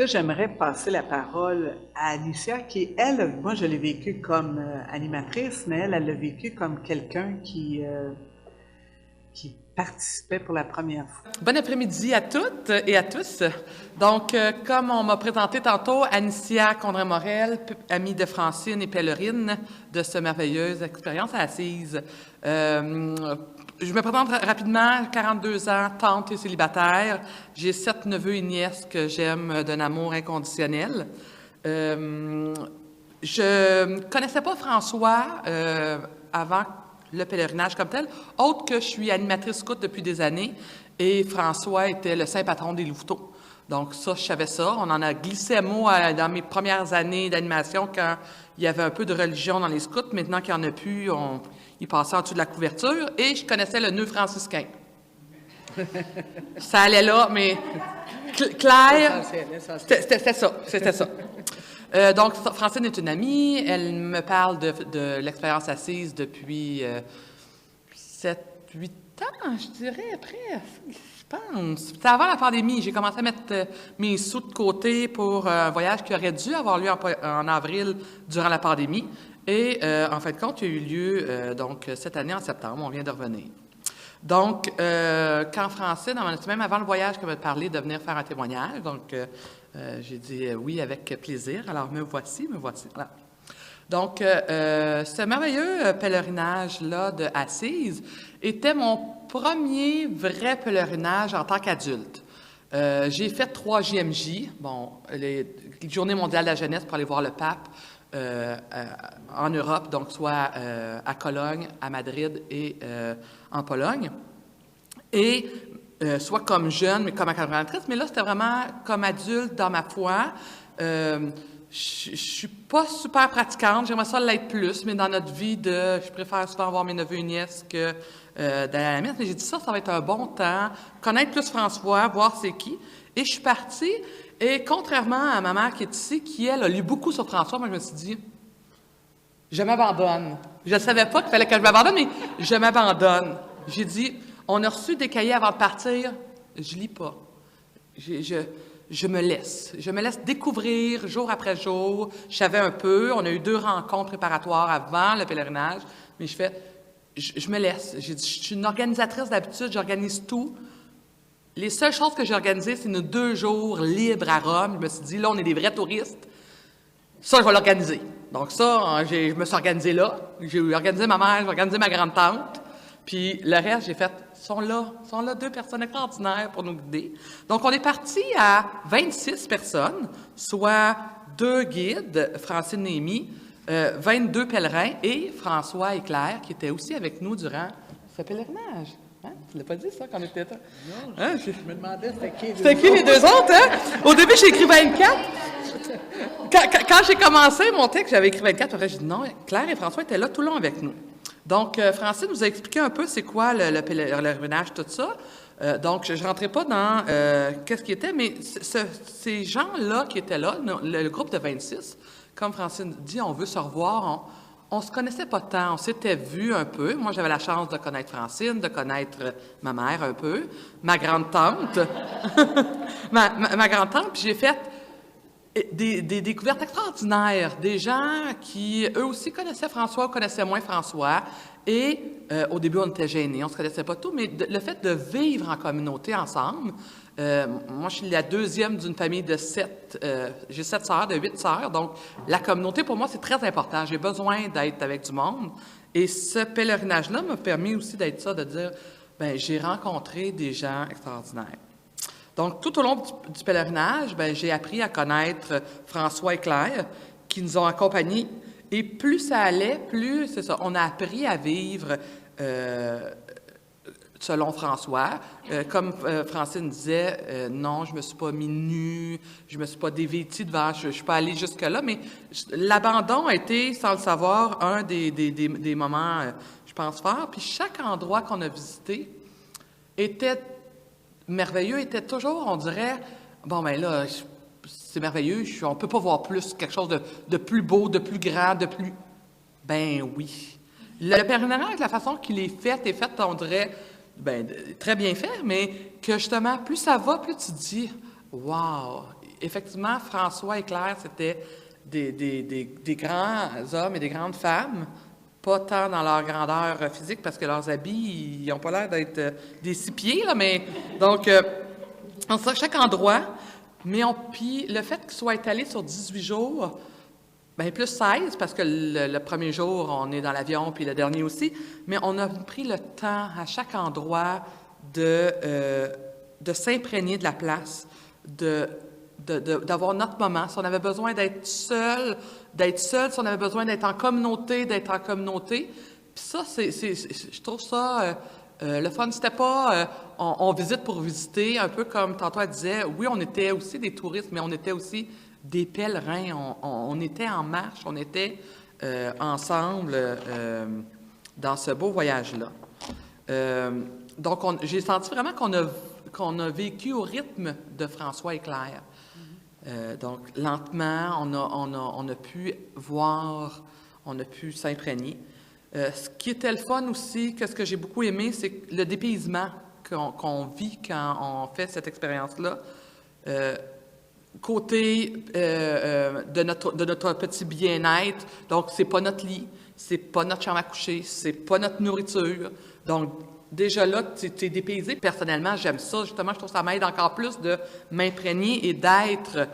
là, j'aimerais passer la parole à Alicia, qui, elle, moi, je l'ai vécue comme animatrice, mais elle l'a vécu comme quelqu'un qui participait pour la première fois. Bon après-midi à toutes et à tous. Donc, comme on m'a présenté tantôt, Anicia Condré-Morel, amie de Francine et pèlerine de cette merveilleuse expérience à Assise. Je me présente rapidement, 42 ans, tante et célibataire. J'ai 7 neveux et nièces que j'aime d'un amour inconditionnel. Je ne connaissais pas François avant le pèlerinage comme tel, autre que je suis animatrice scout depuis des années et François était le saint patron des louveteaux. Donc ça, je savais ça. On en a glissé un mot dans mes premières années d'animation quand il y avait un peu de religion dans les scouts. Maintenant qu'il n'y en a plus, il passait en dessous de la couverture et je connaissais le nœud franciscain. Ça allait là, mais Claire, c'était ça. Donc, Francine est une amie. Elle me parle de l'expérience assise depuis 7-8 ans, je dirais, presque, je pense. C'était avant la pandémie. J'ai commencé à mettre mes sous de côté pour un voyage qui aurait dû avoir lieu en avril durant la pandémie. Et en fin de compte, il a eu lieu donc cette année en septembre. On vient de revenir. Donc, quand Francine, même avant le voyage, qu'elle m'a parlé de venir faire un témoignage, donc j'ai dit oui avec plaisir. Alors, me voici. Voilà. Donc, ce merveilleux pèlerinage-là de Assise était mon premier vrai pèlerinage en tant qu'adulte. J'ai fait 3 JMJ, les Journées mondiales de la jeunesse pour aller voir le pape en Europe, donc soit à Cologne, à Madrid et en Pologne. Et soit comme jeune, mais comme accompagnatrice, mais là, c'était vraiment comme adulte dans ma foi. Je suis pas super pratiquante, j'aimerais ça l'être plus, mais dans notre vie, je préfère souvent voir mes neveux et nièces que d'aller à la messe. Mais j'ai dit ça va être un bon temps, connaître plus François, voir c'est qui. Et je suis partie, et contrairement à ma mère qui est ici, qui, elle, a lu beaucoup sur François, moi, je me suis dit, je m'abandonne. Je ne savais pas qu'il fallait que je m'abandonne, mais je m'abandonne. J'ai dit, on a reçu des cahiers avant de partir, je lis pas. Je me laisse. Je me laisse découvrir jour après jour. Je savais un peu. On a eu 2 rencontres préparatoires avant le pèlerinage, mais je me laisse. J'ai dit, je suis une organisatrice d'habitude, j'organise tout. Les seules choses que j'ai organisées, c'est nos 2 jours libres à Rome. Je me suis dit, là, on est des vrais touristes. Ça, je vais l'organiser. Donc ça, je me suis organisée là. J'ai organisé ma mère, j'ai organisé ma grande-tante. Puis le reste, j'ai fait, sont là 2 personnes extraordinaires pour nous guider. Donc on est parti à 26 personnes, soit 2 guides, Francine et Néhémie, 22 pèlerins et François et Claire qui étaient aussi avec nous durant ce pèlerinage. Hein? Tu l'as pas dit, ça, quand on était là? Non, hein? Je me demandais c'était qui les 2 autres, hein? Au début, j'ai écrit 24. Quand j'ai commencé mon texte, j'avais écrit 24. Après, j'ai dit non, Claire et François étaient là tout le long avec nous. Donc, Francine nous a expliqué un peu c'est quoi le pèlerinage, tout ça. Donc, je ne rentrais pas dans qu'est-ce qui était, mais ces gens-là qui étaient là, le groupe de 26, comme Francine dit, on veut se revoir, on se connaissait pas tant, on s'était vus un peu. Moi, j'avais la chance de connaître Francine, de connaître ma mère un peu, ma grande-tante, ma grande-tante, puis j'ai fait des découvertes extraordinaires, des gens qui, eux aussi, connaissaient François ou connaissaient moins François. Et au début, on était gênés, on ne se connaissait pas tout, mais le fait de vivre en communauté ensemble, moi, je suis la 2e d'une famille de 7, j'ai 7 sœurs, de 8 sœurs, donc la communauté, pour moi, c'est très important. J'ai besoin d'être avec du monde. Et ce pèlerinage-là m'a permis aussi d'être ça, de dire, j'ai rencontré des gens extraordinaires. Donc, tout au long du pèlerinage, j'ai appris à connaître François et Claire, qui nous ont accompagnés. Et plus ça allait, plus, c'est ça, on a appris à vivre selon François. Comme Francine disait, non, je ne me suis pas mis nue, je ne me suis pas dévêtie devant, je ne suis pas allée jusque-là, mais l'abandon a été, sans le savoir, un des moments, je pense, forts. Puis chaque endroit qu'on a visité était merveilleux, était toujours, on dirait, là, c'est merveilleux, on ne peut pas voir plus, quelque chose de plus beau, de plus grand, de plus... Ben oui. Le pèlerinage, la façon qu'il est fait, on dirait, très bien fait, mais que justement, plus ça va, plus tu te dis, wow, effectivement, François et Claire, c'était des grands hommes et des grandes femmes, pas tant dans leur grandeur physique, parce que leurs habits, ils n'ont pas l'air d'être des 6 pieds, là, mais... Donc, on sait chaque endroit, mais puis le fait qu'ils soient étalés sur 18 jours, bien plus 16, parce que le premier jour, on est dans l'avion, puis le dernier aussi, mais on a pris le temps à chaque endroit de s'imprégner de la place, d'avoir notre moment. Si on avait besoin d'être seul, si on avait besoin d'être en communauté, d'être en communauté. Puis ça, je trouve ça le fun. C'était pas on visite pour visiter, un peu comme tantôt elle disait, oui, on était aussi des touristes, mais on était aussi des pèlerins. On était en marche, on était ensemble dans ce beau voyage-là. Donc, j'ai senti vraiment qu'on a vécu au rythme de François et Claire. Donc, lentement, on a pu voir, on a pu s'imprégner. Ce qui était le fun aussi, ce que j'ai beaucoup aimé, c'est le dépaysement qu'on vit quand on fait cette expérience-là. Côté de notre petit bien-être, donc c'est pas notre lit, c'est pas notre chambre à coucher, c'est pas notre nourriture. Donc, déjà là, tu es dépaysé. Personnellement, j'aime ça. Justement, je trouve que ça m'aide encore plus de m'imprégner et d'être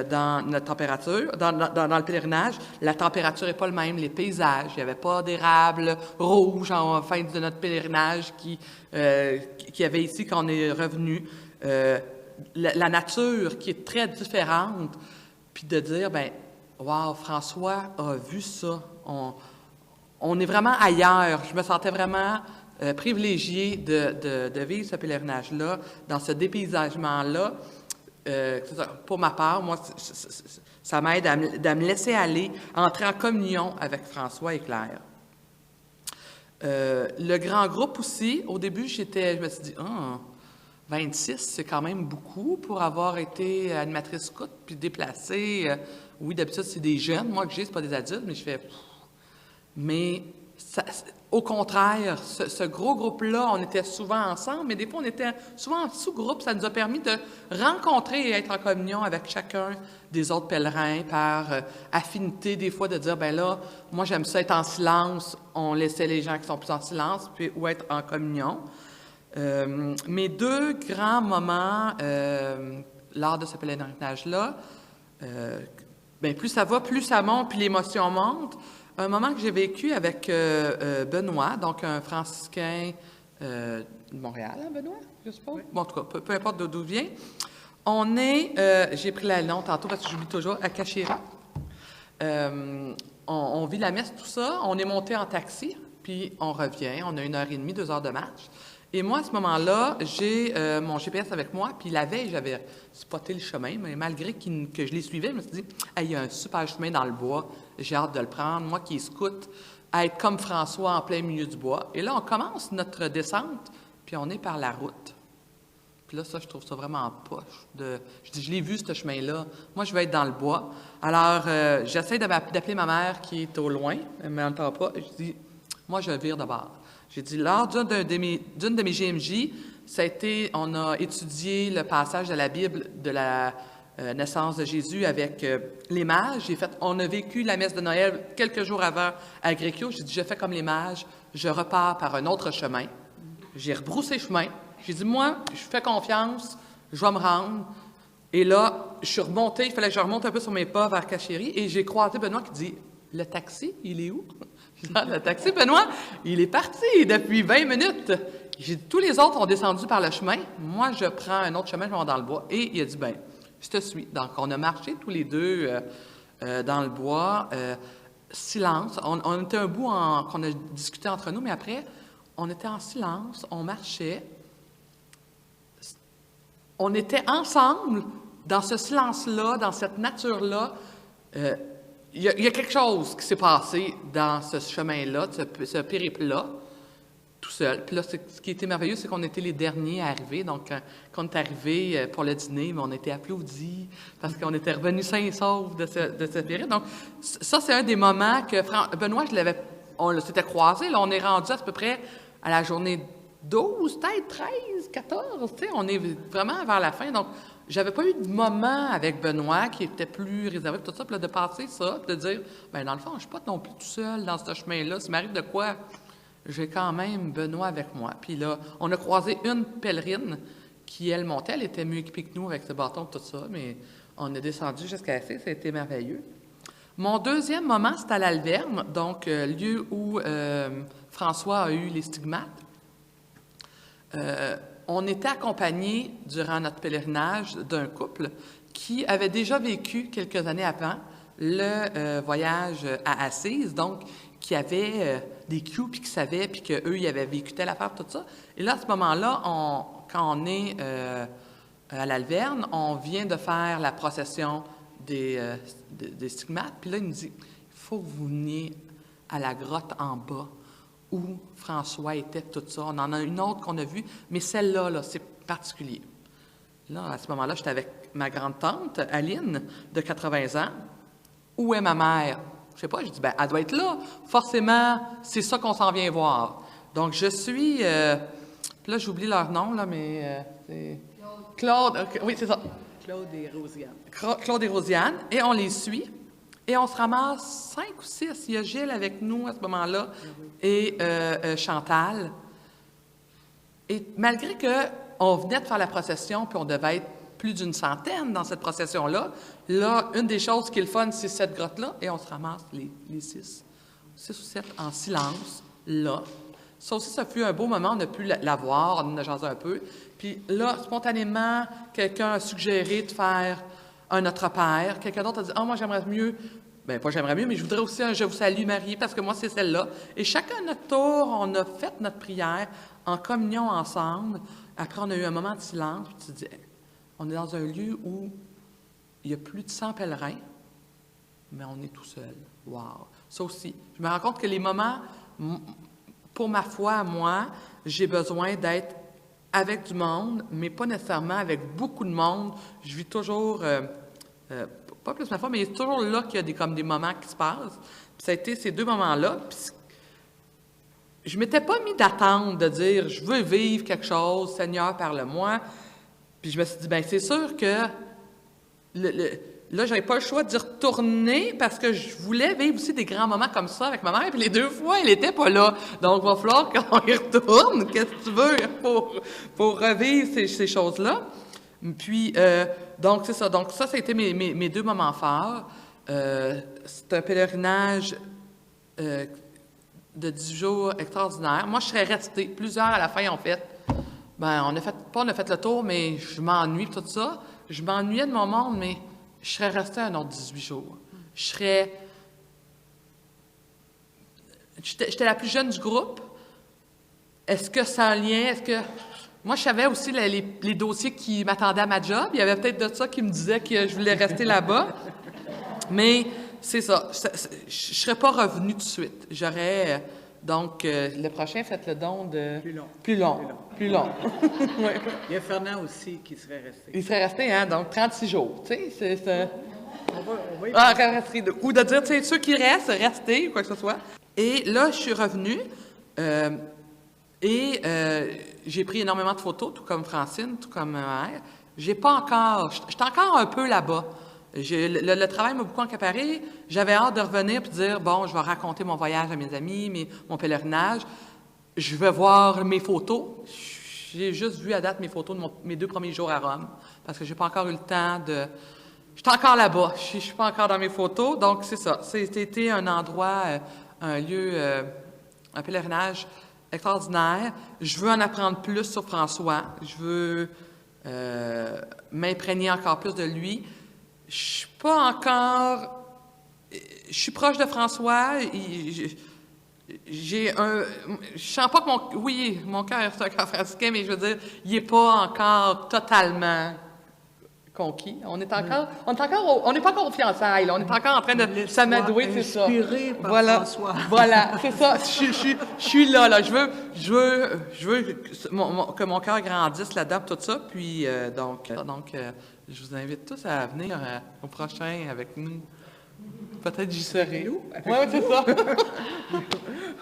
dans notre température, dans le pèlerinage. La température n'est pas le même, les paysages. Il n'y avait pas d'érable rouge en fin de notre pèlerinage qui y avait ici quand on est revenu. La nature qui est très différente. Puis de dire, ben, wow, François a vu ça. On est vraiment ailleurs. Je me sentais vraiment privilégiée de vivre ce pèlerinage-là, dans ce dépaysagement-là. Pour ma part, moi, ça m'aide à me laisser aller, entrer en communion avec François et Claire. Le grand groupe aussi, au début, je me suis dit, 26, c'est quand même beaucoup pour avoir été animatrice scout puis déplacée. Oui, d'habitude, c'est des jeunes. Moi, que j'ai, c'est pas des adultes, mais je fais... Mais au contraire, ce gros groupe-là, on était souvent ensemble, mais des fois, on était souvent en sous-groupe. Ça nous a permis de rencontrer et être en communion avec chacun des autres pèlerins par affinité, des fois, de dire, ben là, moi, j'aime ça être en silence. On laissait les gens qui sont plus en silence, ou être en communion. Mes 2 grands moments lors de ce pèlerinage-là, bien, plus ça va, plus ça monte, puis l'émotion monte. Un moment que j'ai vécu avec Benoît, donc un franciscain de Montréal, hein, Benoît, je suppose? Oui. Bon, en tout cas, peu importe d'où il vient. On est, j'ai pris le nom tantôt parce que j'oublie toujours, à Cachéry. On vit la messe, tout ça. On est monté en taxi, puis on revient. On a 1h30, 2 heures de marche. Et moi, à ce moment-là, j'ai mon GPS avec moi, puis la veille, j'avais spoté le chemin, mais malgré que je les suivais, je me suis dit, hey, il y a un super chemin dans le bois, j'ai hâte de le prendre. Moi qui est scout, à être comme François en plein milieu du bois. Et là, on commence notre descente, puis on est par la route. Puis là, ça, je trouve ça vraiment poche. Je dis, je l'ai vu, ce chemin-là. Moi, je vais être dans le bois. Alors, j'essaie d'appeler ma mère qui est au loin, elle ne m'entend pas. Je dis, moi, je vire de bord. J'ai dit, lors d'une de mes GMJ, on a étudié le passage de la Bible de la naissance de Jésus avec les mages. On a vécu la messe de Noël quelques jours avant à Grécio. J'ai dit, je fais comme les mages, je repars par un autre chemin. J'ai rebroussé chemin. J'ai dit, moi, je fais confiance, je vais me rendre. Et là, je suis remontée, il fallait que je remonte un peu sur mes pas vers Cachéry, et j'ai croisé Benoît qui dit, le taxi, il est où? Le taxi, Benoît, il est parti depuis 20 minutes. J'ai dit, tous les autres ont descendu par le chemin. Moi, je prends un autre chemin, je vais dans le bois. Et il a dit, ben, je te suis. Donc, on a marché tous les deux dans le bois. Silence. On était un bout qu'on a discuté entre nous, mais après, on était en silence, on marchait. On était ensemble dans ce silence-là, dans cette nature-là. Il y a quelque chose qui s'est passé dans ce chemin-là, ce périple-là, tout seul. Puis là, ce qui était merveilleux, c'est qu'on était les derniers à arriver. Donc, quand on est arrivé pour le dîner, on était applaudis parce qu'on était revenus sains et saufs de ce périple. Donc, ça, c'est un des moments que Benoît, on s'était croisés. Là, on est rendu à peu près à la journée 12, peut-être 13, 14. Tu sais, on est vraiment vers la fin. Donc, j'avais pas eu de moment avec Benoît qui était plus réservé, tout ça, puis là, de passer ça, puis de dire, bien, dans le fond, je suis pas non plus tout seul dans ce chemin-là. S'il m'arrive de quoi, j'ai quand même Benoît avec moi. Puis là, on a croisé une pèlerine qui, elle, montait, elle était mieux équipée que nous avec ce bâton, tout ça, mais on est descendu jusqu'à ici, ça a été merveilleux. Mon deuxième moment, c'était à l'Alverne, donc lieu où François a eu les stigmates. On était accompagnés durant notre pèlerinage d'un couple qui avait déjà vécu quelques années avant le voyage à Assise, donc qui avait des cues, puis qui savaient, puis qu'eux, ils avaient vécu telle affaire, tout ça. Et là, à ce moment-là, quand on est à l'Alverne, on vient de faire la procession des stigmates, puis là, il nous dit, il faut que vous veniez à la grotte en bas, où François était, tout ça. On en a une autre qu'on a vue, mais celle-là, là, c'est particulier. Là, à ce moment-là, j'étais avec ma grande-tante, Aline, de 80 ans. Où est ma mère? Je sais pas, je dis, ben, elle doit être là. Forcément, c'est ça qu'on s'en vient voir. Donc, je suis... là, j'oublie leur nom, là, mais... c'est Claude, oui, c'est ça. Claude et Rosiane. Claude et Rosiane, et on les suit. Et on se ramasse 5 ou 6. Il y a Gilles avec nous à ce moment-là et Chantal. Et malgré qu'on venait de faire la procession, puis on devait être plus d'une centaine dans cette procession-là, là, une des choses qui est le fun, c'est cette grotte-là, et on se ramasse les 6 ou 7 en silence, là. Ça aussi, ça fut un beau moment, on a pu la voir, on en a jasé un peu. Puis là, spontanément, quelqu'un a suggéré de faire un Notre Père. Quelqu'un d'autre a dit « Ah, moi, j'aimerais mieux... » Bien, pas j'aimerais mieux, mais je voudrais aussi un « Je vous salue, Marie », parce que moi, c'est celle-là. Et chacun à notre tour, on a fait notre prière en communion ensemble. Après, on a eu un moment de silence. Puis tu te dis « On est dans un lieu où il y a plus de 100 pèlerins, mais on est tout seul. » Wow! Ça aussi. Je me rends compte que les moments, pour ma foi, à moi, j'ai besoin d'être avec du monde, mais pas nécessairement avec beaucoup de monde. Je vis toujours, pas plus ma foi, mais c'est toujours là qu'il y a des moments qui se passent. Puis ça a été ces 2 moments-là. Puis je m'étais pas mis d'attente de dire « Je veux vivre quelque chose, Seigneur, parle-moi ». Puis je me suis dit « Bien, c'est sûr que là, j'avais pas le choix d'y retourner parce que je voulais vivre aussi des grands moments comme ça avec ma mère. Puis les 2 fois, elle était pas là. Donc, il va falloir qu'on y retourne. Qu'est-ce que tu veux pour revivre ces choses-là? Puis, donc, c'est ça. Donc, ça a été mes 2 moments forts. C'est un pèlerinage de 10 jours extraordinaire. Moi, je serais restée. Plusieurs, à la fin, ont fait... Ben, on a fait le tour, mais je m'ennuie, tout ça. Je m'ennuyais de mon monde, mais je serais restée un autre 18 jours. J'étais la plus jeune du groupe. Est-ce que ça a un lien? Moi, je savais aussi les dossiers qui m'attendaient à ma job. Il y avait peut-être de ça qui me disait que je voulais rester là-bas. Mais c'est ça. Je ne serais pas revenue tout de suite. J'aurais... Donc, le prochain, faites le don de... Plus long. Ouais. Il y a Fernand aussi qui serait resté. Il serait resté, hein? Donc, 36 jours. Tu sais, c'est... On va ou de dire, tu sais, ceux qui restent, restez, ou quoi que ce soit. Et là, je suis revenue j'ai pris énormément de photos, tout comme Francine, tout comme ma mère. J'étais encore un peu là-bas. Le travail m'a beaucoup accaparé. J'avais hâte de revenir et de dire, bon, je vais raconter mon voyage à mes amis, mon pèlerinage. Je vais voir mes photos. J'ai juste vu à date mes photos de mes 2 premiers jours à Rome, parce que j'ai pas encore eu le temps de... J'étais encore là-bas. Je suis pas encore dans mes photos. Donc, c'est ça. C'était un endroit, un lieu, un pèlerinage extraordinaire. Je veux en apprendre plus sur François. Je veux m'imprégner encore plus de lui. Je suis pas encore... Je suis proche de François. Je sens pas que mon cœur est un cœur franciscain, mais je veux dire, il est pas encore totalement conquis. On n'est pas encore aux fiançailles. Là. On est encore en train de s'amadouer, c'est ça. Inspiré par François. Voilà, c'est ça. Je suis là. Je veux que mon cœur grandisse là-dedans, tout ça. Puis, donc, je vous invite tous à venir au prochain avec nous. Peut-être j'y serai. Oui, c'est ça.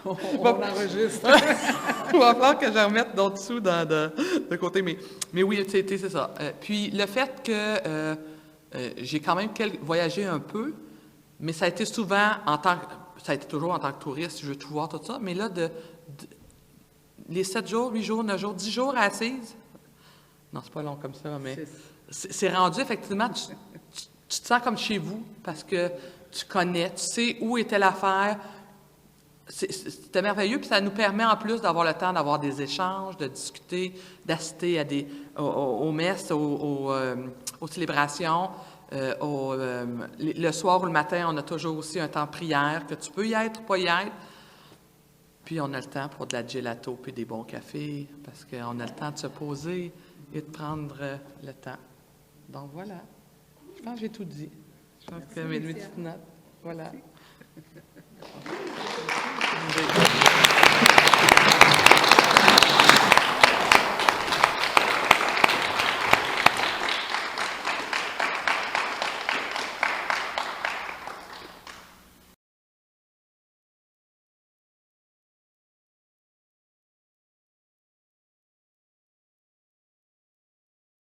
On enregistre. Il va falloir que je remette d'autres sous de côté. Mais oui, c'est ça. Puis le fait que j'ai quand même voyagé un peu, mais ça a été souvent ça a été toujours en tant que touriste, je veux tout voir, tout ça. Mais là, les 7 jours, 8 jours, 9 jours, 10 jours à Assise, non, c'est pas long comme ça, mais c'est rendu, effectivement, tu te sens comme chez vous, parce que tu connais, tu sais où était l'affaire. C'était merveilleux, puis ça nous permet en plus d'avoir le temps d'avoir des échanges, de discuter, d'assister aux messes, aux célébrations. Le soir ou le matin, on a toujours aussi un temps de prière, que tu peux y être ou pas y être. Puis on a le temps pour de la gelato puis des bons cafés, parce qu'on a le temps de se poser et de prendre le temps. Donc voilà. Je pense que j'ai tout dit. Je pense que mes petites notes. Voilà.